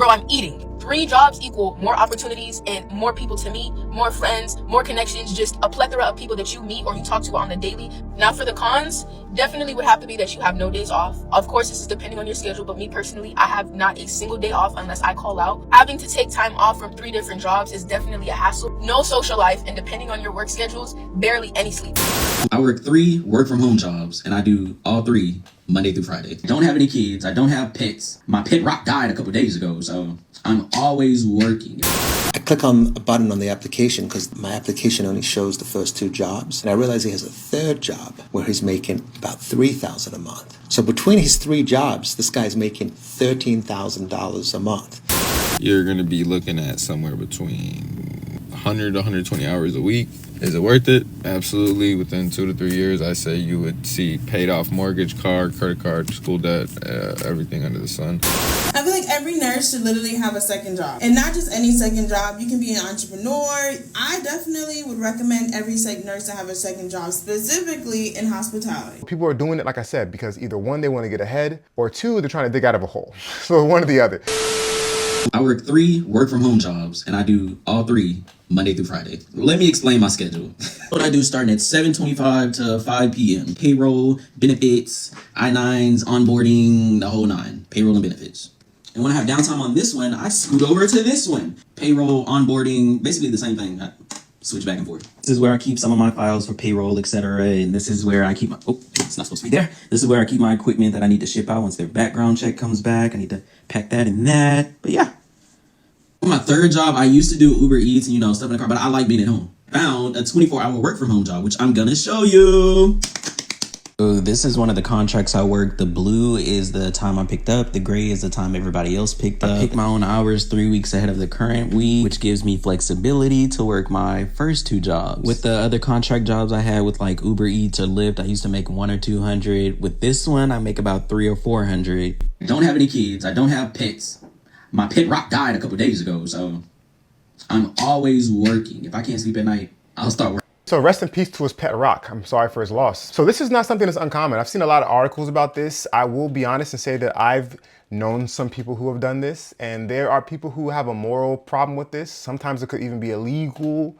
bro, I'm eating. 3 jobs equal more opportunities and more people to meet, more friends, more connections, just a plethora of people that you meet or you talk to on the daily. Now for the cons, definitely would have to be that you have no days off. Of course, this is depending on your schedule, but me personally, I have not a single day off unless I call out. Having to take time off from 3 different jobs is definitely a hassle. No social life, and depending on your work schedules, barely any sleep. I work 3 work from home jobs, and I do all 3 Monday through Friday. I don't have any kids. I don't have pets. My pet Rock died a couple days ago, so I'm always working. I click on a button on the application because my application only shows the first 2 jobs. And I realize he has a 3rd job where he's making about $3,000 a month. So between his 3 jobs, this guy's making $13,000 a month. You're going to be looking at somewhere between 100 to 120 hours a week. Is it worth it? Absolutely. Within 2 to 3 years, I say you would see paid off mortgage, car, credit card, school debt, everything under the sun. I feel like every nurse should literally have a second job. And not just any second job. You can be an entrepreneur. I definitely would recommend every nurse to have a second job, specifically in hospitality. People are doing it, like I said, because either 1, they want to get ahead, or 2, they're trying to dig out of a hole. So one or the other. I work 3 work from home jobs, and I do all 3 Monday through Friday. Let me explain my schedule. What I do starting at 7:25 to 5 p.m. Payroll, benefits, I-9s, onboarding, the whole 9. Payroll and benefits. And when I have downtime on this one, I scoot over to this one. Payroll, onboarding, basically the same thing. I switch back and forth. This is where I keep some of my files for payroll, etc. And this is where I keep my, it's not supposed to be there. This is where I keep my equipment that I need to ship out once their background check comes back. I need to pack that and that. But yeah. For my 3rd job, I used to do Uber Eats and, stuff in the car, but I like being at home. Found a 24-hour work from home job, which I'm gonna show you. So this is one of the contracts I worked. The blue is the time I picked up. The gray is the time everybody else picked up. I pick my own hours 3 weeks ahead of the current week, which gives me flexibility to work my first 2 jobs. With the other contract jobs I had with like Uber Eats or Lyft, I used to make 100 or 200. With this one, I make about 300 or 400. I don't have any kids. I don't have pets. My pet Rock died a couple days ago, so I'm always working. If I can't sleep at night, I'll start working. So rest in peace to his pet Rock. I'm sorry for his loss. So this is not something that's uncommon. I've seen a lot of articles about this. I will be honest and say that I've known some people who have done this, and there are people who have a moral problem with this. Sometimes it could even be a legal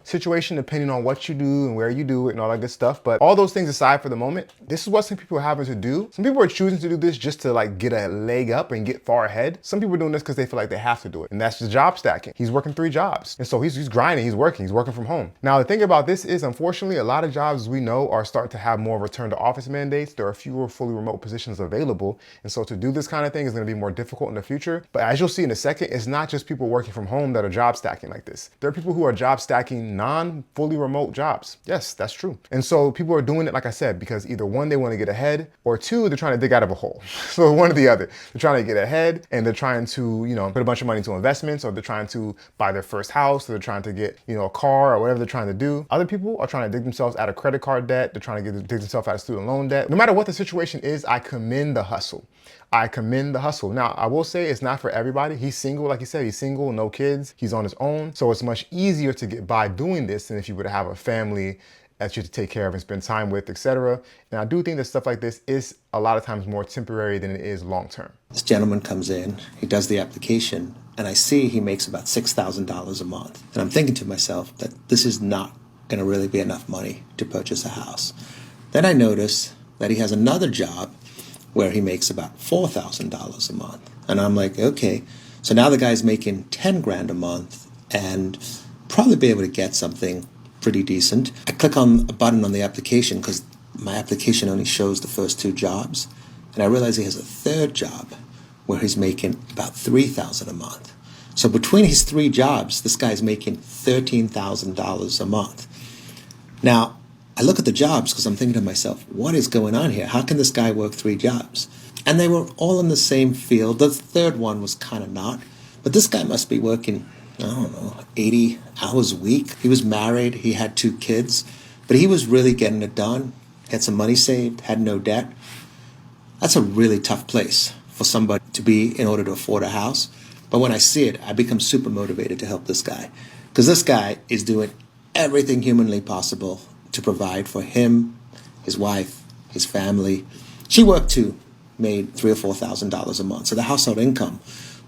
situation depending on what you do and where you do it and all that good stuff. But all those things aside for the moment, this is what some people are having to do. Some people are choosing to do this just to like get a leg up and get far ahead. Some people are doing this because they feel like they have to do it. And that's the job stacking. He's working 3 jobs. And so he's grinding, he's working from home. Now the thing about this is, unfortunately, a lot of jobs we know are starting to have more return to office mandates. There are fewer fully remote positions available. And so to do this kind of thing is going to be more difficult in the future. But as you'll see in a second, it's not just people working from home that are job stacking like this. There are people who are job stacking non-fully remote jobs. Yes, that's true. And so people are doing it, like I said, because either 1, they want to get ahead, or 2, they're trying to dig out of a hole. So one or the other. They're trying to get ahead, and they're trying to, put a bunch of money into investments, or they're trying to buy their first house, or they're trying to get, a car, or whatever they're trying to do. Other people are trying to dig themselves out of credit card debt. They're trying to dig themselves out of student loan debt. No matter what the situation is, I commend the hustle. I commend the hustle. Now, I will say it's not for everybody. He's single, like he said, he's single, no kids. He's on his own. So it's much easier to get by doing this than if you were to have a family that you have to take care of and spend time with, etc. And I do think that stuff like this is a lot of times more temporary than it is long-term. This gentleman comes in, he does the application, and I see he makes about $6,000 a month. And I'm thinking to myself that this is not going to really be enough money to purchase a house. Then I notice that he has another job where he makes about $4,000 a month. And I'm like, okay, so now the guy's making 10 grand a month and probably be able to get something pretty decent. I click on a button on the application because my application only shows the first 2 jobs. And I realize he has a 3rd job where he's making about $3,000 a month. So between his 3 jobs, this guy's making $13,000 a month. Now, I look at the jobs because I'm thinking to myself, what is going on here? How can this guy work 3 jobs? And they were all in the same field. The 3rd one was kind of not. But this guy must be working, 80 hours a week. He was married. He had 2 kids. But he was really getting it done. Had some money saved, had no debt. That's a really tough place for somebody to be in order to afford a house. But when I see it, I become super motivated to help this guy. Because this guy is doing everything humanly possible to provide for him, his wife, his family. She worked too, made $3,000 or $4,000 a month. So the household income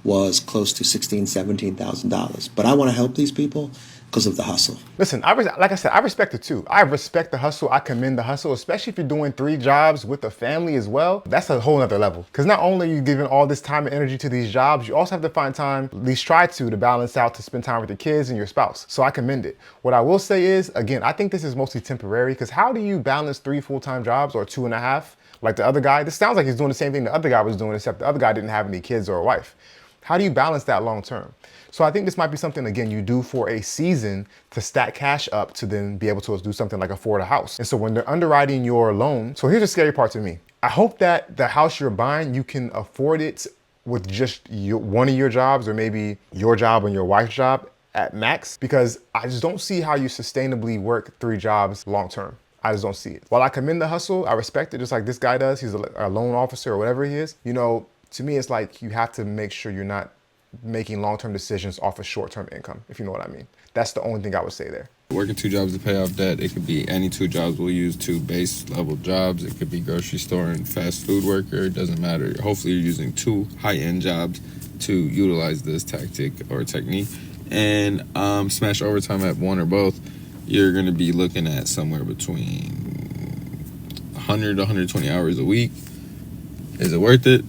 was close to $16,000, $17,000. But I want to help these people because of the hustle. Listen, like I said, I respect it too. I respect the hustle. I commend the hustle, especially if you're doing 3 jobs with a family as well. That's a whole nother level. Because not only are you giving all this time and energy to these jobs, you also have to find time, at least try to balance out to spend time with your kids and your spouse. So I commend it. What I will say is, again, I think this is mostly temporary, because how do you balance 3 full-time jobs or 2.5? Like the other guy? This sounds like he's doing the same thing the other guy was doing, except the other guy didn't have any kids or a wife. How do you balance that long term? So I think this might be something, again, you do for a season to stack cash up to then be able to do something like afford a house. And so when they're underwriting your loan, so here's the scary part to me. I hope that the house you're buying, you can afford it with just one of your jobs, or maybe your job and your wife's job at max, because I just don't see how you sustainably work 3 jobs long term. I just don't see it. While I commend the hustle, I respect it just like this guy does. He's a loan officer or whatever he is. You know, to me, it's like you have to make sure you're not making long-term decisions off of short-term income, if you know what I mean. That's the only thing I would say there. Working 2 jobs to pay off debt. It could be any 2 jobs. We'll use 2 base level jobs. It could be grocery store and fast food worker. It doesn't matter. Hopefully you're using 2 high-end jobs to utilize this tactic or technique. And smash overtime at one or both. You're going to be looking at somewhere between 100 to 120 hours a week. Is it worth it?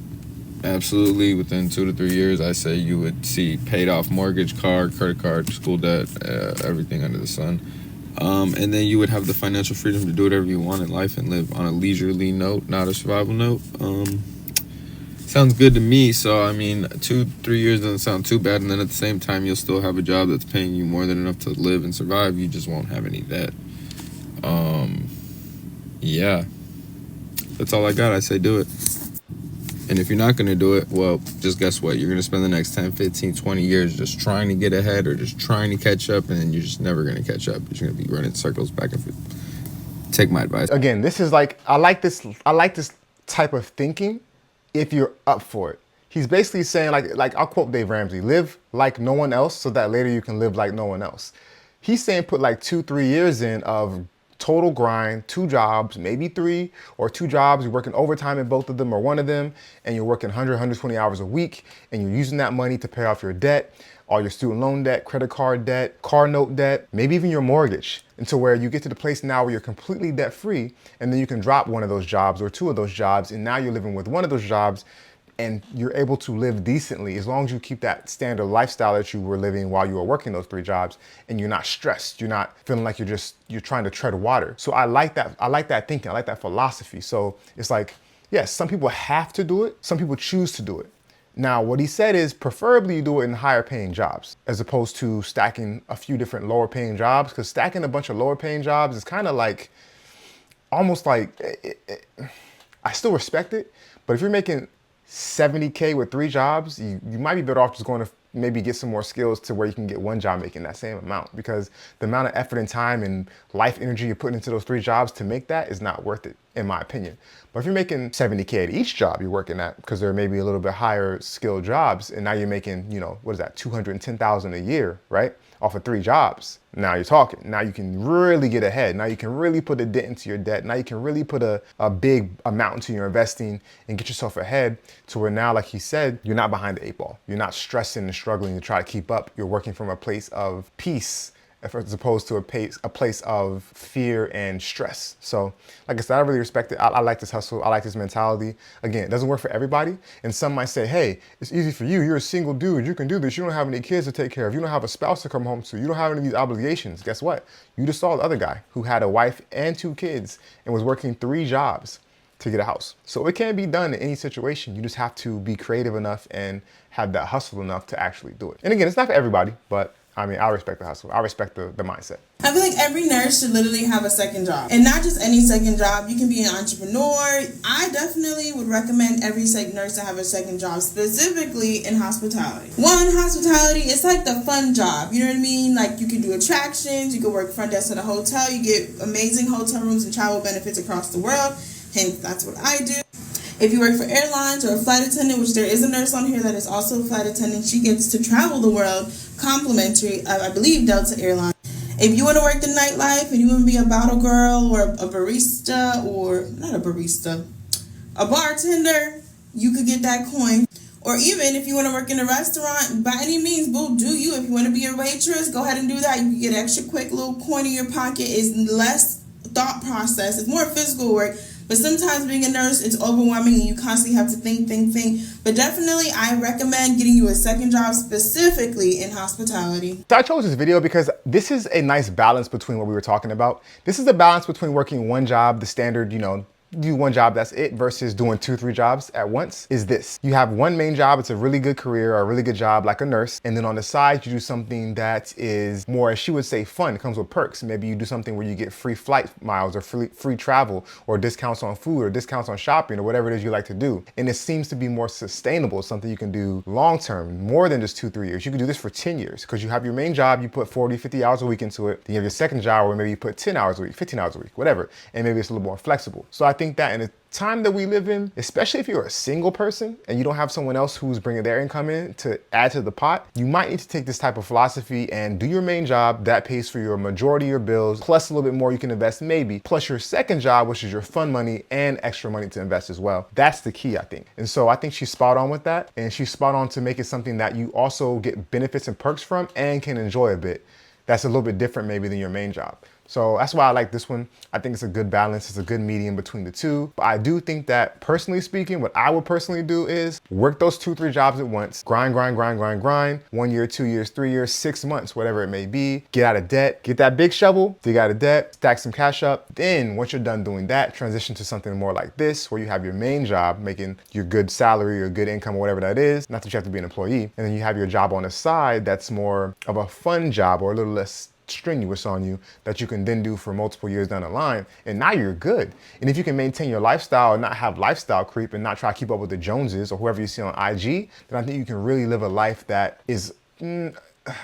Absolutely. Within 2 to 3 years, I say you would see paid off mortgage, car, credit card, school debt, everything under the sun. And then you would have the financial freedom to do whatever you want in life and live on a leisurely note, not a survival note. Sounds good to me. So, I mean, 2-3 years doesn't sound too bad. And then at the same time, you'll still have a job that's paying you more than enough to live and survive. You just won't have any debt. Yeah. That's all I got. I say do it. And if you're not going to do it, well, just guess what? You're going to spend the next 10, 15, 20 years just trying to get ahead or just trying to catch up, and then you're just never going to catch up. You're going to be running circles back and forth. Take my advice. Again, this is like, I like this type of thinking if you're up for it. He's basically saying, like I'll quote Dave Ramsey, live like no one else so that later you can live like no one else. He's saying put like 2-3 years in of total grind, 2 jobs, maybe 3, or 2 jobs, you're working overtime in both of them or one of them, and you're working 100, 120 hours a week, and you're using that money to pay off your debt, all your student loan debt, credit card debt, car note debt, maybe even your mortgage, until where you get to the place now where you're completely debt free, and then you can drop one of those jobs or 2 of those jobs, and now you're living with one of those jobs, and you're able to live decently as long as you keep that standard lifestyle that you were living while you were working those 3 jobs, and you're not stressed. You're not feeling like you're trying to tread water. So I like that. I like that thinking. I like that philosophy. So it's like, yes, some people have to do it. Some people choose to do it. Now, what he said is preferably you do it in higher paying jobs as opposed to stacking a few different lower paying jobs, because stacking a bunch of lower paying jobs is kind of like, almost like, I still respect it, but if you're making $70K with 3 jobs, you might be better off just going to maybe get some more skills to where you can get one job making that same amount, because the amount of effort and time and life energy you're putting into those 3 jobs to make that is not worth it, in my opinion. But if you're making $70K at each job you're working at, because they're maybe a little bit higher skilled jobs, and now you're making, you know, what is that, $210,000 a year, right? Off of 3 jobs. Now you're talking. Now you can really get ahead. Now you can really put a dent into your debt. Now you can really put a big amount into your investing and get yourself ahead to where now, like he said, you're not behind the 8 ball. You're not stressing and struggling to try to keep up. You're working from a place of peace as opposed to a place of fear and stress. So like I said, I really respect it. I like this hustle. I like this mentality. Again, it doesn't work for everybody. And some might say, hey, it's easy for you. You're a single dude. You can do this. You don't have any kids to take care of. You don't have a spouse to come home to. You don't have any of these obligations. Guess what? You just saw the other guy who had a wife and 2 kids and was working 3 jobs to get a house. So it can be done in any situation. You just have to be creative enough and have that hustle enough to actually do it. And again, it's not for everybody, but I mean, I respect the hustle. I respect the mindset. I feel like every nurse should literally have a second job. And not just any second job. You can be an entrepreneur. I definitely would recommend every psych nurse to have a second job, specifically in hospitality. Hospitality, it's like the fun job. You know what I mean? Like you can do attractions, you can work front desk at a hotel, you get amazing hotel rooms and travel benefits across the world. Hence, that's what I do. If you work for airlines or a flight attendant, which there is a nurse on here that is also a flight attendant, she gets to travel the world complimentary, I believe, Delta Airlines. If you want to work the nightlife and you want to be a bottle girl or a barista, or not a barista, a bartender, you could get that coin. Or even if you want to work in a restaurant, by any means, boo, do you. If you want to be a waitress, go ahead and do that. You can get an extra quick little coin in your pocket. It's less thought process. It's more physical work. But sometimes being a nurse, it's overwhelming and you constantly have to think. But definitely, I recommend getting you a second job specifically in hospitality. So I chose this video because this is a nice balance between what we were talking about. This is the balance between working one job, the standard, do one job, that's it, versus doing 2-3 jobs at once is this. You have one main job, it's a really good career or a really good job like a nurse. And then on the side, you do something that is more, as she would say, fun. It comes with perks. Maybe you do something where you get free flight miles or free travel or discounts on food or discounts on shopping or whatever it is you like to do. And it seems to be more sustainable, something you can do long-term, more than just 2-3 years. You can do this for 10 years because you have your main job, you put 40, 50 hours a week into it. Then you have your second job where maybe you put 10 hours a week, 15 hours a week, whatever. And maybe it's a little more flexible. So I think that in a time that we live in, especially if you're a single person and you don't have someone else who's bringing their income in to add to the pot, you might need to take this type of philosophy and do your main job that pays for your majority of your bills, plus a little bit more you can invest maybe, plus your second job, which is your fun money and extra money to invest as well. That's the key, I think. And so I think she's spot on with that. And she's spot on to make it something that you also get benefits and perks from and can enjoy a bit. That's a little bit different maybe than your main job. So that's why I like this one. I think it's a good balance. It's a good medium between the two. But I do think that, personally speaking, what I would personally do is work those 2-3 jobs at once. Grind. 1 year, 2 years, 3 years, 6 months, whatever it may be. Get out of debt. Get that big shovel. Dig out of debt. Stack some cash up. Then once you're done doing that, transition to something more like this, where you have your main job making your good salary or good income or whatever that is. Not that you have to be an employee. And then you have your job on the side that's more of a fun job or a little less strenuous on you that you can then do for multiple years down the line, and now you're good. And if you can maintain your lifestyle and not have lifestyle creep and not try to keep up with the Joneses or whoever you see on IG, then I think you can really live a life that is,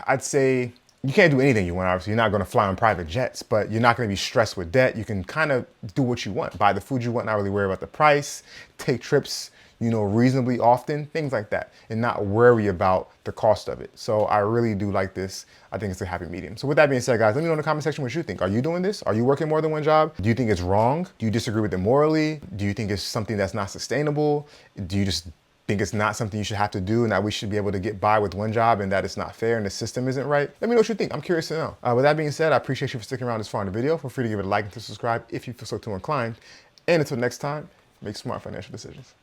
I'd say, you can't do anything you want, obviously. You're not gonna fly on private jets, but you're not gonna be stressed with debt. You can kind of do what you want, buy the food you want, not really worry about the price, take trips, reasonably often, things like that, and not worry about the cost of it. So I really do like this. I think it's a happy medium. So with that being said, guys, let me know in the comment section what you think. Are you doing this? Are you working more than one job? Do you think it's wrong? Do you disagree with it morally? Do you think it's something that's not sustainable? Do you just think it's not something you should have to do and that we should be able to get by with one job and that it's not fair and the system isn't right? Let me know what you think. I'm curious to know. With that being said, I appreciate you for sticking around this far in the video. Feel free to give it a like and to subscribe if you feel so too inclined. And until next time, make smart financial decisions.